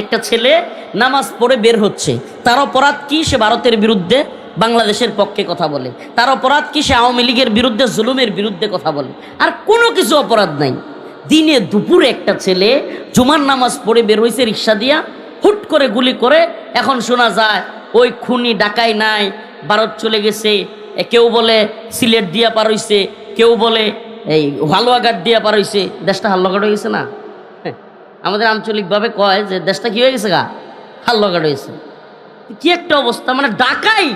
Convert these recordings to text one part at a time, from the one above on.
একটা ছেলে নামাজ পড়ে বের হচ্ছে, তার অপরাধ কি? সে ভারতের বিরুদ্ধে বাংলাদেশের পক্ষে কথা বলে। তার অপরাধ কি? সে আওয়ামী লীগের বিরুদ্ধে জুলুমের বিরুদ্ধে কথা বলে। আর কোনো কিছু অপরাধ নাই। দিনে দুপুরে একটা ছেলে জুমার নামাজ পড়ে বের হয়েছে রিক্সা দিয়া, হুট করে গুলি করে। এখন শোনা যায় ওই খুনি ডাকাই নাই, ভারত চলে গেছে। কেউ বলে সিলেট দিয়া পার হইছে, কেউ বলে এই হালুয়াঘাট দিয়া পার হইছে। দেশটা হালুয়াঘাট হয়ে গেছে না? আমাদের আঞ্চলিকভাবে কয় যে দেশটা কি হয়ে গেছে গা, হাল্লঘাট হয়েছে। কি একটা অবস্থা, মানে ডাকাই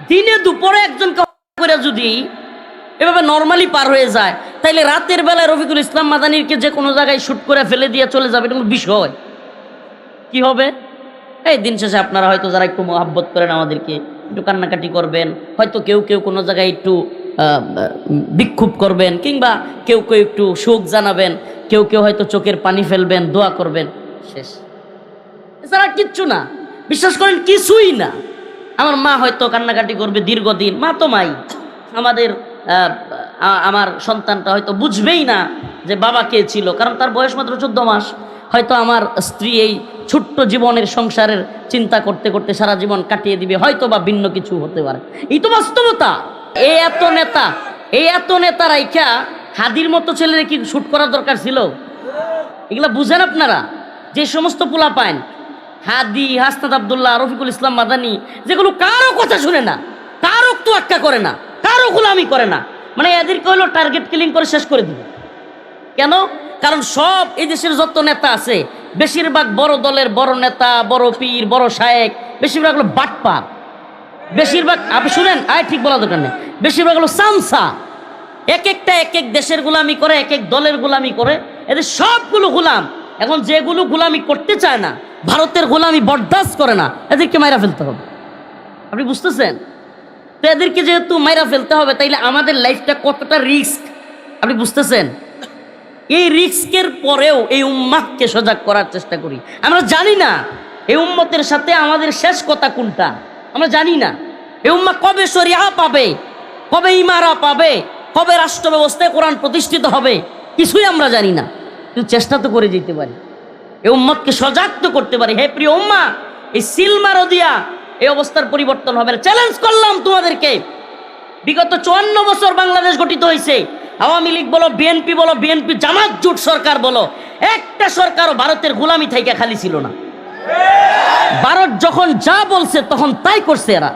দিনে দুপুরে একজনকে করে যদি এভাবে নর্মালি পার হয়ে যায়, তাইলে রাতের বেলায় রফিকুল ইসলাম মাদানিরকে যে কোনো জায়গায় শুট করে ফেলে দিয়ে চলে যাবে, এটা কোনো বিষয় কি হবে? এই দিন শেষে আপনারা হয়তো যারা একটু মহাব্বত করেন আমাদেরকে, একটু কান্নাকাটি করবেন, হয়তো কেউ কেউ কোনো জায়গায় একটু বিক্ষোভ করবেন, কিংবা কেউ কেউ একটু শোক জানাবেন, কেউ কেউ হয়তো চোখের পানি ফেলবেন, দোয়া করবেন, শেষ। এছাড়া কিচ্ছু না, বিশ্বাস করেন কিছুই না। আমার মা হয়তো কান্নাকাটি করবে দীর্ঘদিন, মা তো মাই। আমার সন্তানটা হয়তো বুঝবেই না যে বাবা কে ছিল, কারণ তার বয়স মাত্র 14 মাস। হয়তো আমার স্ত্রী এই ছোট্ট জীবনের সংসারের চিন্তা করতে করতে সারা জীবন কাটিয়ে দিবে, হয়তো বা ভিন্ন কিছু হতে পারে। এই তো বাস্তবতা। এই এত নেতা রাইখা হাদির মতো ছেলের কি শুট করার দরকার ছিল? এগুলা বুঝেন আপনারা? যে সমস্ত পোলা পায় হাদি, হাসনাত আব্দুল্লাহ, রফিকুল ইসলাম মাদানি, যেগুলো কারো কথা শুনে না, কারো তোয়াক্কা করে না, কারো গোলামি করে না, মানে এদেরকে হলো টার্গেট কিলিং করে শেষ করে দিবে। কেন? কারণ সব এই দেশের যত নেতা আছে বেশিরভাগ বড় দলের বড় নেতা, বড় পীর, বড় শায়েক, বেশিরভাগ হলো বাটপার। বেশিরভাগ আপনি শুনেন, ঠিক বলা দরকার নেই, বেশিরভাগ হলো সামসা। এক একটা এক এক দেশের গোলামি করে, এক এক দলের গোলামি করে। এদের সবগুলো গোলাম। এখন যেগুলো গোলামি করতে চায় না, ভারতের গোলামি বরদাস্ত করে না, এদেরকে মাইরা ফেলতে হবে। আপনি বুঝতেছেন? তো এদেরকে যেহেতু মাইরা ফেলতে হবে, তাইলে আমাদের লাইফটা কতটা রিস্ক আপনি বুঝতেছেন? এই রিস্কের পরেও এই উম্মাহকে সজাগ করার চেষ্টা করি। আমরা জানি না এই উম্মতের সাথে আমাদের শেষ কথা কোনটা, আমরা জানি না। এই উম্মাহ কবে শরিয়া পাবে, কবে ইমারা পাবে, কবে রাষ্ট্র ব্যবস্থায় কোরআন প্রতিষ্ঠিত হবে, কিছুই আমরা জানি না। কিন্তু চেষ্টা তো করে যেতে পারি, এই উম্মতকে সজাগ তো করতে পারি। হে প্রিয় উম্মাহ, এই সিলমারো দিয়া এই অবস্থার পরিবর্তন হবে না। চ্যালেঞ্জ করলাম তোমাদেরকে। বিগত 54 বছর বাংলাদেশ গঠিত হয়েছে। আওয়ামী লীগ বলো, বিএনপি বলো, বিএনপি জামাত জোট সরকার বলো, একটা সরকারও ভারতের গোলামি থেকে খালি ছিল না। ভারত যখন যা বলছে তখন তাই করছে এরা।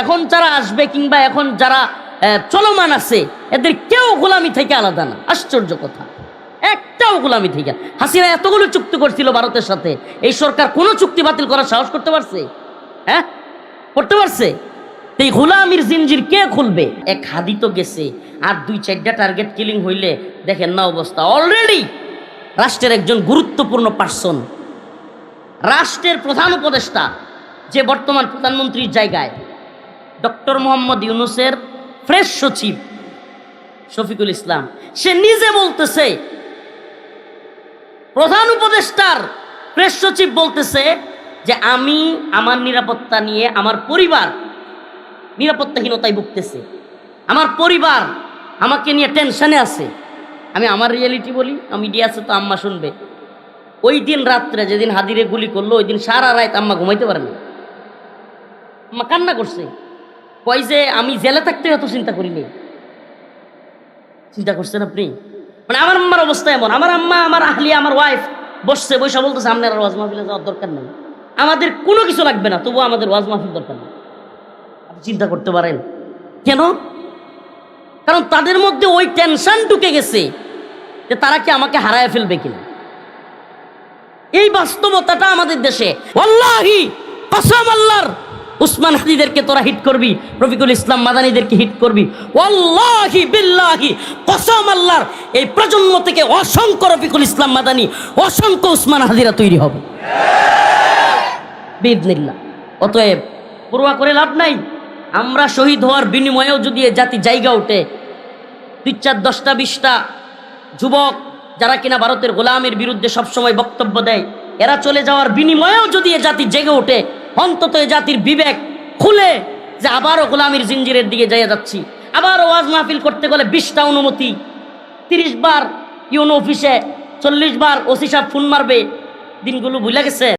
এখন যারা আসবে কিংবা এখন যারা চলমান আছে, এদের কেউ গোলামি থেকে আলাদা না। আশ্চর্য কথা, একটাও গোলামি থেকে। হাসিনা এতগুলো চুক্তি করছিল ভারতের সাথে, এই সরকার কোনো চুক্তি বাতিল করার সাহস করতে পারছে? হ্যাঁ, করতে পারছে? এই গোলামির জিনজির কে খুলবে? এক হাদি তো গেছে, আর 2-4টা টার্গেট কিলিং হইলে দেখেন না অবস্থা। অলরেডি রাষ্ট্রের একজন গুরুত্বপূর্ণ পার্সন, রাষ্ট্রের প্রধান উপদেষ্টা, যে বর্তমান প্রধানমন্ত্রীর জায়গায়, ডক্টর মোহাম্মদ ইউনূসের ফ্রেশ সচিব শফিকুল ইসলাম, সে নিজে বলতেছে, প্রধান উপদেষ্টার প্রেস সচিব বলতেছে যে আমি আমার নিরাপত্তা নিয়ে, আমার পরিবার নিরাপত্তাহীনতায় ভুগতেছে, আমার পরিবার আমাকে নিয়ে টেনশনে আছে। আমি আমার রিয়েলিটি বলি, মিডিয়া আছে তো আম্মা শুনবে। ওই দিন রাত্রে যেদিন হাদিরে গুলি করলো, ওই দিন সারা রাত আম্মা ঘুমাইতে পারেনি। আম্মা কান্না করছে, কই যে আমি জেলে থাকতে এত চিন্তা করিনি। চিন্তা করছেন আপনি? মানে আমার আম্মার অবস্থা এমন। আমার আম্মা, আমার আহলিয়া, আমার ওয়াইফ বসছে, বৈশা বলতেছে আপনার ওয়াজ মাহফিলে যাওয়ার দরকার নেই, আমাদের কোনো কিছু লাগবে না, তবুও আমাদের ওয়াজ মাহফিল দরকার নেই। আপনি চিন্তা করতে পারেন কেন? কারণ তাদের মধ্যে ওই টেনশন ঢুকে গেছে যে তারা কি আমাকে হারায় ফেলবে কিনা। এই বাস্তবতাটা আমাদের দেশে। ওয়াল্লাহি কসম আল্লাহর, উসমান হাদিদেরকে তোরা হিট করবি, রফিকুল ইসলাম মাদানিদেরকে হিট করবি, ওয়াল্লাহি বিল্লাহি কসম আল্লাহর, এই প্রজন্ম থেকে অসংখ্য রফিকুল ইসলাম মাদানি, অসংখ্য উসমান হাদিরা তৈরি হবে বিইذনিল্লাহ। অতএব পরোয়া করে লাভ নাই। আমরা শহীদ হওয়ার বিনিময়েও যদি এ জাতি জায়গা ওঠে, 2-4, 10টা 20টা যুবক যারা কিনা ভারতের গোলামের বিরুদ্ধে সবসময় বক্তব্য দেয়, এরা চলে যাওয়ার বিনিময়েও যদি এ জাতি জেগে ওঠে, অন্তত এ জাতির বিবেক খুলে যে আবারও গোলামির জিঞ্জিরের দিকে যাইয়া যাচ্ছি, আবারও ওয়াজ মাহফিল করতে গেলে 20টা অনুমতি, 30 বার ইউনো অফিসে, 40 বার ওসি সাহেব ফোন মারবে, দিনগুলো ভুলে গেছে।